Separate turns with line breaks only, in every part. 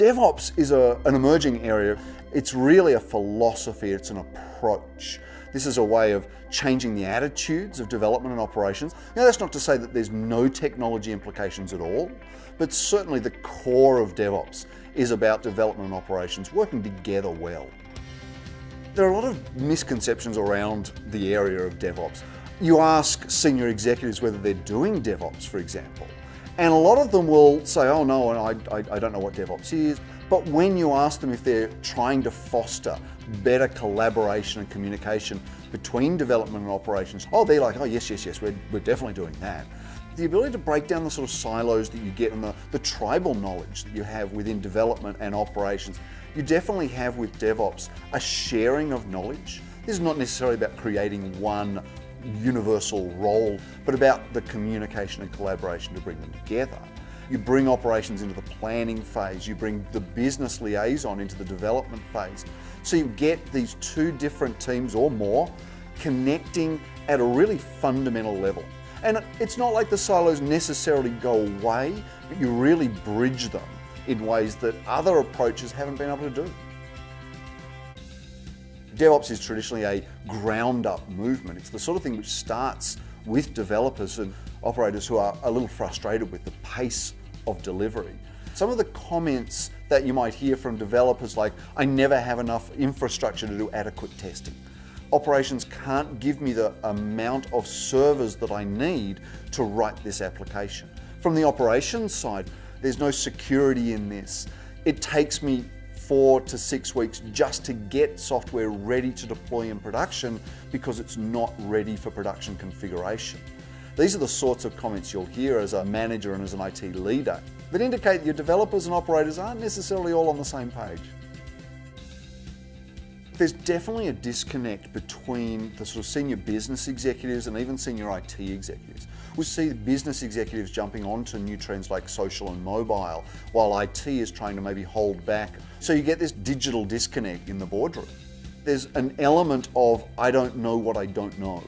DevOps is an emerging area. It's really a philosophy, it's an approach. This is a way of changing the attitudes of development and operations. Now, that's not to say that there's no technology implications at all, but certainly the core of DevOps is about development and operations working together well. There are a lot of misconceptions around the area of DevOps. You ask senior executives whether they're doing DevOps, for example, and a lot of them will say, oh no, I don't know what DevOps is. But when you ask them if they're trying to foster better collaboration and communication between development and operations, oh, they're like, oh yes, we're definitely doing that. The ability to break down the sort of silos that you get and the tribal knowledge that you have within development and operations, you definitely have with DevOps a sharing of knowledge. This is not necessarily about creating one universal role, but about the communication and collaboration to bring them together. You bring operations into the planning phase, you bring the business liaison into the development phase. So you get these two different teams or more connecting at a really fundamental level. And it's not like the silos necessarily go away, but you really bridge them in ways that other approaches haven't been able to do. DevOps is traditionally a ground-up movement. It's the sort of thing which starts with developers and operators who are a little frustrated with the pace of delivery. Some of the comments that you might hear from developers like, I never have enough infrastructure to do adequate testing. Operations can't give me the amount of servers that I need to write this application. From the operations side, there's no security in this. It takes me 4 to 6 weeks just to get software ready to deploy in production because it's not ready for production configuration. These are the sorts of comments you'll hear as a manager and as an IT leader that indicate your developers and operators aren't necessarily all on the same page. There's definitely a disconnect between the sort of senior business executives and even senior IT executives. We see the business executives jumping onto new trends like social and mobile, while IT is trying to maybe hold back. So you get this digital disconnect in the boardroom. There's an element of, I don't know what I don't know.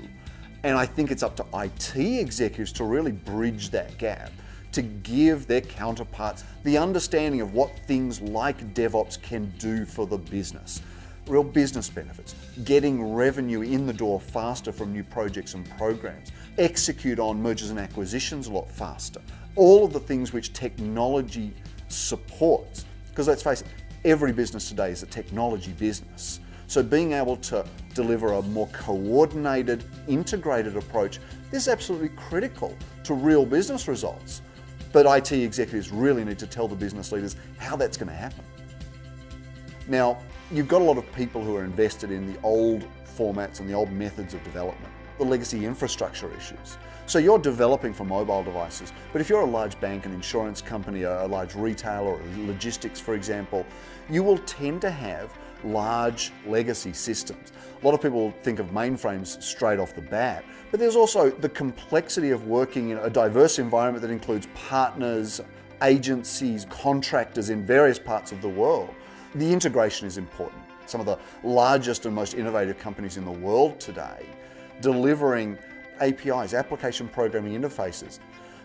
And I think it's up to IT executives to really bridge that gap, to give their counterparts the understanding of what things like DevOps can do for the business. Real business benefits, getting revenue in the door faster from new projects and programs, execute on mergers and acquisitions a lot faster. All of the things which technology supports, because let's face it, every business today is a technology business. So being able to deliver a more coordinated, integrated approach, this is absolutely critical to real business results. But IT executives really need to tell the business leaders how that's going to happen. Now, you've got a lot of people who are invested in the old formats and the old methods of development, the legacy infrastructure issues. So you're developing for mobile devices, but if you're a large bank, an insurance company, a large retailer, or logistics, for example, you will tend to have large legacy systems. A lot of people think of mainframes straight off the bat, but there's also the complexity of working in a diverse environment that includes partners, agencies, contractors in various parts of the world. The integration is important. Some of the largest and most innovative companies in the world today delivering APIs, application programming interfaces.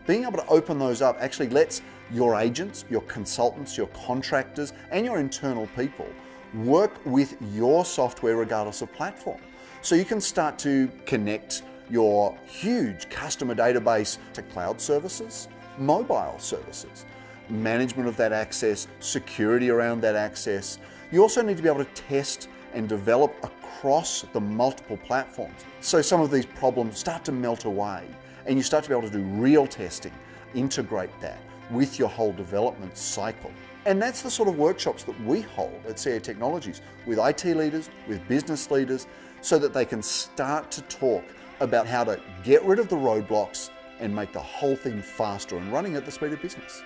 Being able to open those up actually lets your agents, your consultants, your contractors, and your internal people work with your software regardless of platform. So you can start to connect your huge customer database to cloud services, mobile services, management of that access, security around that access. You also need to be able to test and develop across the multiple platforms. So some of these problems start to melt away and you start to be able to do real testing, integrate that with your whole development cycle. And that's the sort of workshops that we hold at CA Technologies with IT leaders, with business leaders, so that they can start to talk about how to get rid of the roadblocks and make the whole thing faster and running at the speed of business.